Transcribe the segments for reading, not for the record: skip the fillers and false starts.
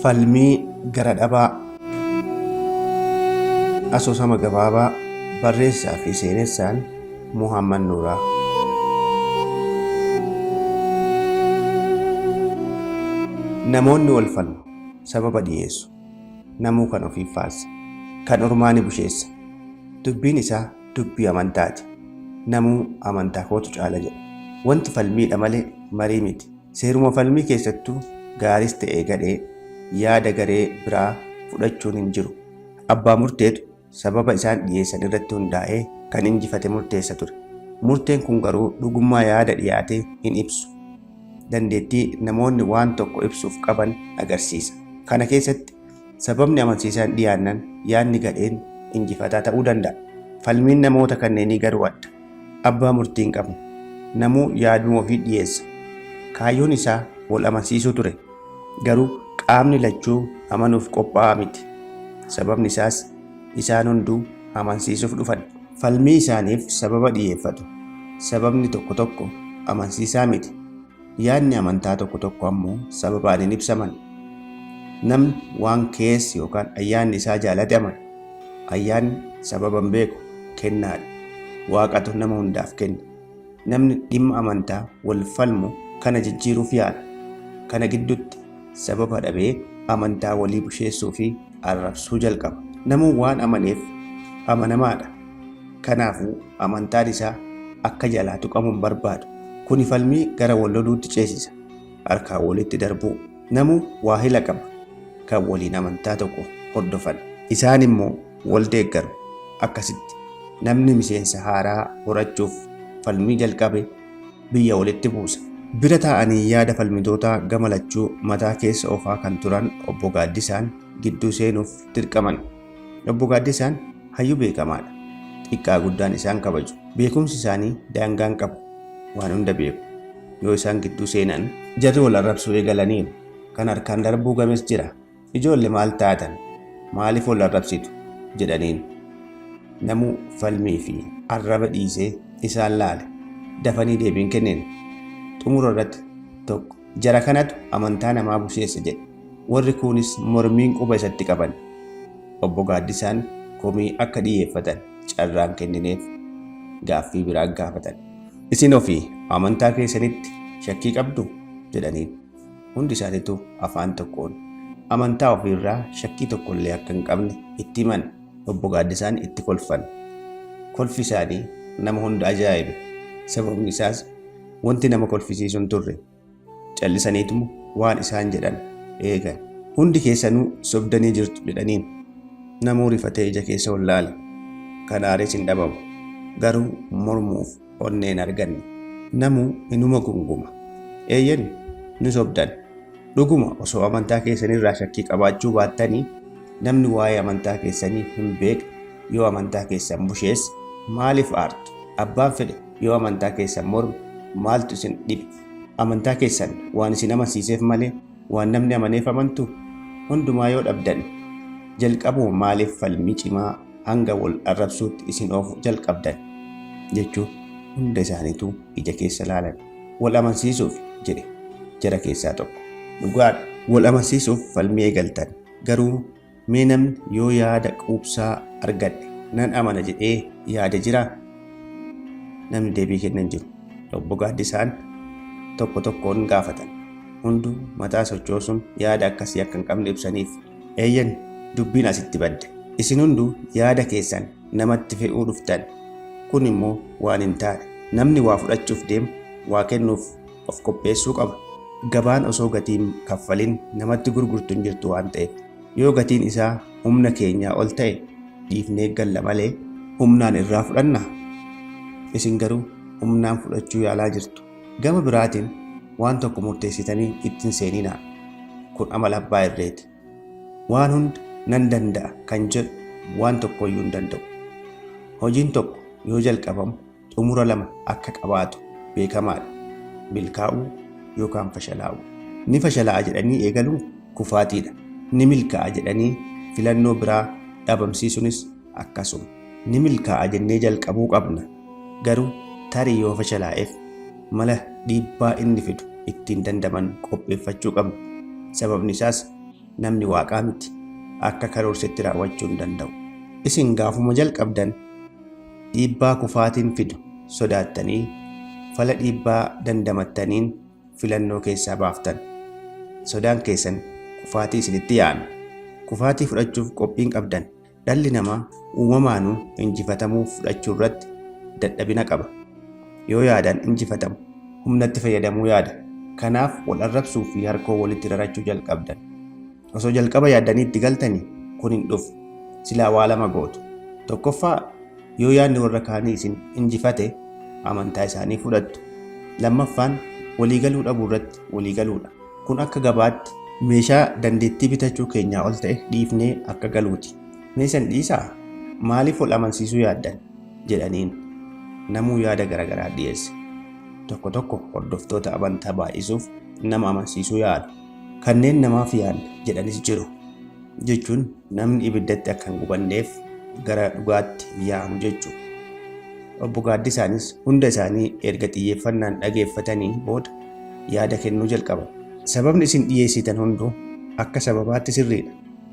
Falmii gara dhabaa asoosama gabaabaa barreessaa fi seenessaan Muhammad Nuuraa. Namoonni wal falmu sababa dhiyeessu. Namuu kan ofiif faarsa, kan ormaani busheessa. Dubbiin isaa dubbii amantaati. Namuu amantaa kootu caala jedha. Wanti falmiidha malee marii miti. Seeruma falmii keessattuu gaaris ta'ee gadhee yaada garee biraa fudhachuun hin jiru. Abbaa murteetu sababa isaan dhiyeessan irratti hundaa'ee kan injifate murteessa ture. Murteen kun garuu dhugummaa yaada dhiyaatee hin ibsu. Dandeettii namoonni waan tokko ibsuuf qaban agarsiisa. Kana keessatti sababni amansiisaan dhiyaannan yaadni gadheen injifataa ta'uu danda'a. Falmiin namoota kanneenii garuu adda. Abbaa murtii hin qabne. Namuu yaaduma ofii dhiyeessa. Kaayyoon isaa wal amansiisuu ture. Garuu qaamni lachuu amanuuf qophaa'aa miti. Sababni isaas isaan hunduu amansiisuuf dhufan. Falmii isaaniif sababa dhiyeeffatu. Sababni tokko tokko amansiisaa miti. Yaadni amantaa tokko tokko ammoo sababaan hin ibsaman. Namni waan keessi yookaan ayyaanni isaa jaalate amana. Ayyaanni sababa hin beeku kennaadha. Waaqatu nama hundaaf kenna. Namni dhimma amantaa wal falmu kana jijjiiruuf yaala. Kana gidduutti sababa dhabee amantaa walii busheessuu fi arrabsuu jalqaba. Namuu waan amaneef amanamaadha. Kanaafuu amantaan isaa akka jalaa tuqamu hin barbaadu. Kuni falmii gara wal loluutti ceesisa. Harkaan walitti darbuu. Namuu waahila qaba. Kan waliin amantaa tokko hordofan. Isaan immoo wal deeggaru. Akkasitti namni miseensa haaraa horachuuf falmii jalqabe biyya walitti buusa. Bira taa'anii yaada falmitootaa gama lachuu mataa keessa oofaa kan turan obbo Gaaddisaan gidduu seenuuf dirqaman. Obbo Gaaddisaan hayyuu beekamaadha. Xiqqaa guddaan isaan kabaju. Beekumsi isaanii daangaa hin qabu. Waan hunda beeku. Yoo isaan gidduu seenan jarri wal arrabsuu eegalaniiru. Kan harkaan darbuu games jira. Ijoollee maal taatan? Maaliif wal arrabsitu? Jedhaniin. Namuu falmii fi arraba dhiisee isaan laale. Dafanii deebiin kenneen. Xumura irratti tokko jara kanatu amantaa namaa busheessa jedhe. Warri kunis mormiin quba isatti qaban. Obbo Gaaddisaan komii akka dhiyeeffatan carraan kennineef gaaffii biraa gaafatan. Isin ofii amantaa keessanitti shakkii qabdu jedhaniin. Hundi isaaniitu afaan tokkoon amantaa ofiirraa shakkii tokkollee akka hin qabne itti himan. Obbo Gaaddisaan itti kolfan. Kolfi isaanii nama hunda ajaa'ibe. Sababni isaas wanti nama kolfisiisu hin turre. Callisaniituma waan isaan jedhan eegan. Hundi keessanuu sobdanii jirtu jedhaniin. Namuu rifatee ija keessa ol laale. Kan aares hin dhabamu. Garuu mormuuf onneen arganne. Namuu inuma gunguma. Eeyyan ni sobdan. Dhuguma osoo amantaa keessanirraa shakkii qabaachuu baattanii namni waa'ee amantaa keessanii hin beekne yoo amantaa keessan busheesse maaliif aartu? Abbaan fedhe yoo amantaa keessan morme maaltu isin dhibe? Amantaa keessan waan isin amansiiseef malee waan namni amaneef amantu? Hundumaa yoo dhabdan jalqabuma maaliif falmii cimaa hanga wal arrabsuutti isin oofu jalqabdan? Jechuun hunda isaaniitu ija keessa laalan. Wal amansiisuuf jedhe jara keessaa tokko. Dhugaadha. Wal amansiisuuf falmii eegaltan. Garuu mee namni yoo yaada quubsaa argadhe nan amana jedhee yaada jiraa? Namni deebii kennan jiru. Obbo Gaaddisaan tokko tokkoon gaafatan. Hunduu mataa sochoosuun yaada akkasii akka hin qabne ibsaniif. Eeyyan dubbiin asitti badde. Isin hunduu yaada keessan namatti fe'uu dhuftan. Kun immoo waan hin taane. Namni waa fudhachuuf deemu waa kennuuf of qopheessuu qaba. Gabaan osoo gatiin kaffalin namatti gurgurtu hin jirtu waan ta'eef. Yoo gatiin isaa humna keenyaa ol ta'e dhiifnee galla malee humnaan irraa fudhanna. Isin garuu humnaan fudhachuu yaalaa jirtu. Gama biraatiin waan tokko murteessitanii ittiin seeninaa. Kun amala abbaa irreeti. Waan hunda nan danda'a kan jedhu waan tokkoyyuu hin danda'u. Hojiin tokko yoo jalqabamu xumura lama akka qabaatu beekamaadha. Milkaa'uu yookaan fashalaa'uu. Ni fashala'a jedhanii eegaluun kufaatiidha. Ni milkaa'a jedhanii filannoo biraa dhabamsiisuunis akkasuma. Ni milkaa'a jennee jalqabuu qabna. Garuu tarii yoo fashalaa'eef mala dhiibbaa inni fidu ittiin dandaman qopheeffachuu qabna. Sababni isaas namni waaqaa miti. Akka karoorsetti raawwachuu hin danda'u. Isin gaafuma jalqabdan dhiibbaa kufaatiin fidu sodaattanii fala dhiibbaa dandamattaniin filannoo keessaa baaftan. Sodaan keessan kufaatii isinitti yaa'ame. Kufaatii fudhachuuf qophiin qabdan. Dhalli namaa uumamaanuu injifatamuu fudhachuu irratti dadhabina qaba. Yoo yaadaan injifatamu humnatti fayyadamuu yaada. Kanaaf wal arrabsuu fi harkoo walitti rarachuu jalqabdan. Osoo jalqaba yaaddanii itti galtanii kun hin dhufu. Silaa waa lama gootu. Tokkoffaa yoo yaadni warra kaanii isin injifate amantaa isaanii fudhattu. Lammaffaan waliigaluu dhabuu irratti waliigaluudha. Kun akka gabaatti meeshaa dandeettii bitachuu keenyaa ol ta'e dhiifnee akka galuuti. Meeshaan dhiisaa maaliif wal amansiisuu yaaddan jedhaniin namuu yaada garaagaraa dhiyeesse. Tokko tokko hordoftoota amantaa baay'isuuf nama amansiisuu yaadu. Kanneen namaaf yaadna jedhanis jiru. Jechuun namni ibiddatti akka hin gubanneef gara dhugaatti yaa'amu jechuudha. Obbo Gaaddisaanis hunda isaanii erga xiyyeeffannaan dhageeffatanii booda yaada kennuu jalqaban. Sababni isin dhiyeessitan hunduu akka sababaatti sirriidha.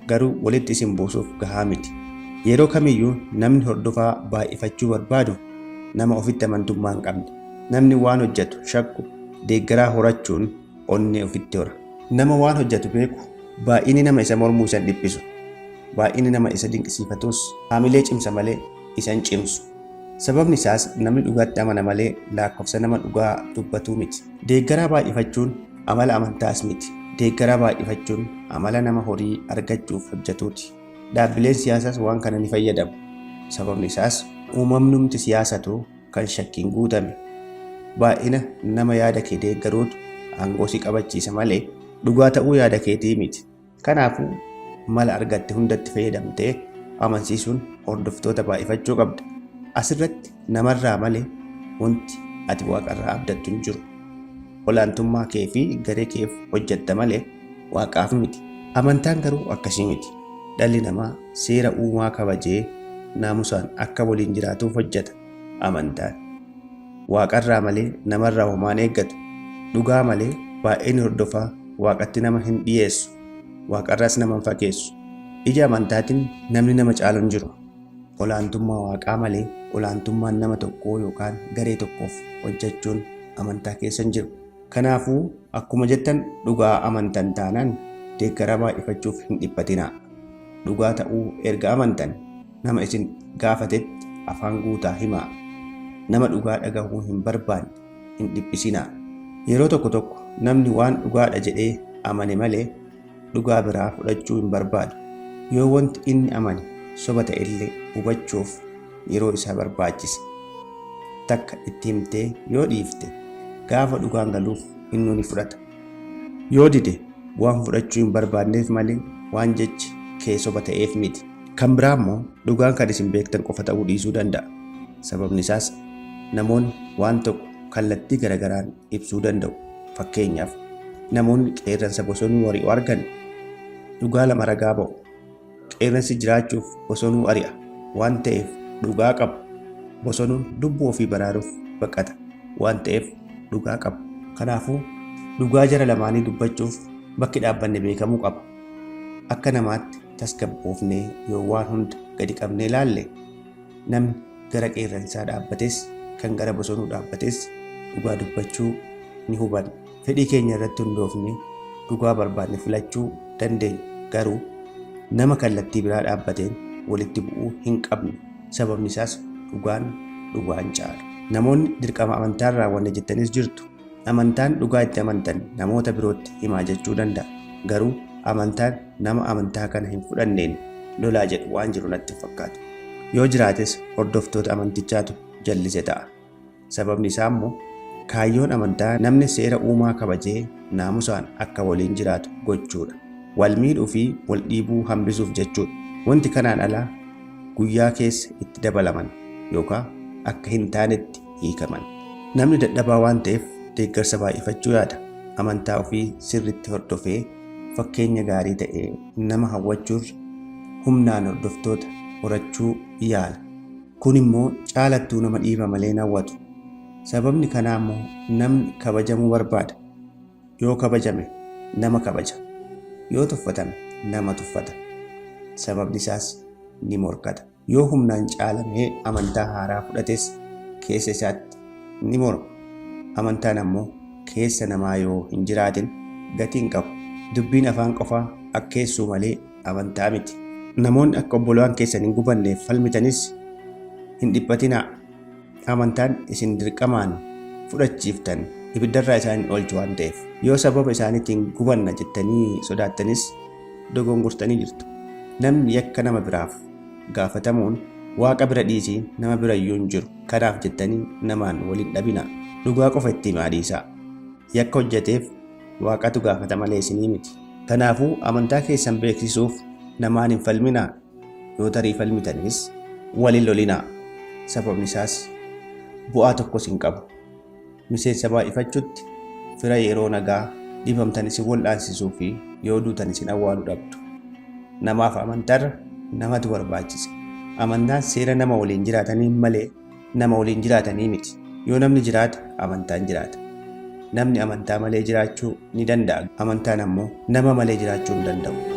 Garuu walitti isin buusuuf gahaa miti. Yeroo kamiyyuu namni hordofaa baay'ifachuu barbaadu nama ofitti amantummaa hin qabne. Namni waan hojjetu shakku deeggaraa horachuun onnee ofitti hora. Nama waan hojjetu beeku baay'inni nama isa mormuu isan dhiphisu. Baay'inni nama isa dinqisiifatus haamilee cimsa malee isan cimsu. Sababni isaas namni dhugaatti amana malee lakkoofsa nama dhugaa dubbatuu miti. Deeggaraa baay'ifachuun amala amantaas miti. Deeggaraa baay'ifachuun amala nama horii argachuuf hojjetuuti. Dhaabbileen siyaasaas waan kana ni fayyadamu. Sababni isaas uumamnumti siyaasatu kan shakkiin guutame. Baay'ina nama yaada kee deeggaruutu aangoo si qabachiisa malee dhugaa ta'uu yaada keetii miti. Kanaafuu mala argatte hundatti fayyadamtee amansiisuun hordoftoota baay'ifachuu qabda. Asirratti namarraa malee wanti ati waaqarraa abdattu hin jiru. Olaantummaa kee fi garee keef hojjetta malee waaqaaf miti. Amantaan garuu akkasii miti. Dhalli namaa seera uumaa kabajee naamusaan akka waliin jiraatuuf hojjeta. Amantaan waaqarraa malee namarraa homaan eeggatu. Dhugaa malee baay'inni hordofaa waaqatti nama hin dhiyeessu. Waaqarraas nama hin fageessu. Ija amantaatiin namni nama caalu hin jiru. Olaantummaa waaqaa malee olaantummaan nama tokkoo yookaan garee tokkoof hojjechuun amantaa keessa hin jiru. Kanaafuu akkuma jettan dhugaa amantan taanaan deeggaraa baay'ifachuuf hin dhiphatinaa. Dhugaa ta'uu erga amantan nama isin gaafatetti afaan guutaa himaa. Nama dhugaa dhagahuu hin barbaanne hin dhiphisinaa. Yeroo tokko tokko namni waan dhugaadha jedhee amane malee dhugaa biraa fudhachuu hin barbaadu. Yoo wanti inni amane soba ta'e illee hubachuuf yeroo isaa barbaachisa. Takka itti himtee yoo dhiifte gaafa dhugaan galuuf inni ni fudhata. Yoo dide waan fudhachuu hin barbaanneef malee waan jechi kee soba ta'eef miti. Kan biraa immoo dhugaan kan isin beektan qofa ta'uu dhiisuu danda'a. Sababni isaas namoonni waan tokko kallattii garagaraan ibsuu danda'u. Fakkeenyaaf namoonni qeerransa bosonuu ari'u argan dhugaa lama ragaa ba'u. Qeerransi jiraachuuf bosonuu ari'a waan ta'eef dhugaa qaba. Bosonuun lubbuu ofii baraaruuf baqata waan ta'eef dhugaa qaba. Kanaafuu dhugaa jara lamaanii dubbachuuf bakki dhaabbanne beekamuu qaba. Akka namaatti tasgabboofnee yoo waan hunda gadi qabnee ilaalle namni gara qeerransaa dhaabbates kan gara bosonuu dhaabbates dhugaa dubbachuu ni hubanna. Fedhii keenya irratti hundoofnee dhugaa barbaanne filachuu dandeenya. Garuu nama kallattii biraa dhaabbateen walitti bu'uu hin qabne. Sababni isaas dhugaan dhugaan caalu. Namoonni dirqama amantaan raawwanne jettanis jirtu. Amantaan dhugaa itti amantan namoota birootti himaa jechuu danda'a. Garuu amantaan nama amantaa kana hin fudhanneen lolaa jedhu waan jiru natti fakkaata. Yoo jiraates hordoftoota amantichaatu jallise ta'a. Sababni isaa immoo kaayyoon amantaa namni seera uumaa kabajee naamusaan akka waliin jiraatu gochuudha. Wal miidhuu fi wal dhiibuu hambisuuf jechuudha. Wanti kanaan alaa guyyaa keessa itti dabalaman yookaan akka hin taanetti hiikaman. Namni dadhabaa waan ta'eef deeggarsa baay'ifachuu yaada. Amantaa ofii sirriitti hordofee fakkeenya gaarii ta'ee nama hawwachuurra humnaan hordoftoota horachuu yaala. Kun immoo caalattuu nama dhiiba malee hin hawwatu. Sababni kanaa immoo namni kabajamuu barbaada. Yoo kabajame nama kabaja. Yoo tuffatame nama tuffata. Sababni isaas ni morkata. Yoo humnaan caalamee amantaa haaraa fudhates keessa isaatti ni morma. Amantaan ammoo keessa namaa yoo hin jiraatin gatii hin qabu. Dubbiin afaan qofaa akkeessuu malee amantaa miti. Namoonni akka obbolaan keessan hin gubanneef falmitanis hin dhiphatinaa. Amantaan isin dirqamaan fudhachiiftan ibiddarraa isaan hin oolchu waan ta'eef. Yoo sababa isaaniitiin gubanna jettanii sodaattanis dogongortanii jirtu. Namni yakka nama biraaf gaafatamuun Waaqa bira dhiisii nama bira iyyuu hin jiru. Kanaaf jettanii namaan waliin dhabinaa. Dhugaa qofa itti himaa dhiisaa. Yakka hojjeteef Waaqatu gaafata malee isinii miti. Kanaafuu amantaa keessan beeksisuuf namaan hin falminaa. Yoo tarii falmitanis waliin lolinaa. Sababni isaas bu'aa tokkos hin qabu. Miseensa baay'ifachuutti fira yeroo nagaa dhibamtan isin wal'aansisuu fi yoo duutan isin awwaaluu dhabdu. Namaaf amantaarra namatu barbaachisa. Amantaan seera nama waliin jiraatanii malee nama waliin jiraatanii miti. Yoo namni jiraata amantaan jiraata. Namni amantaa malee jiraachuu ni danda'a. Amantaan ammoo nama malee jiraachuu hin danda'u.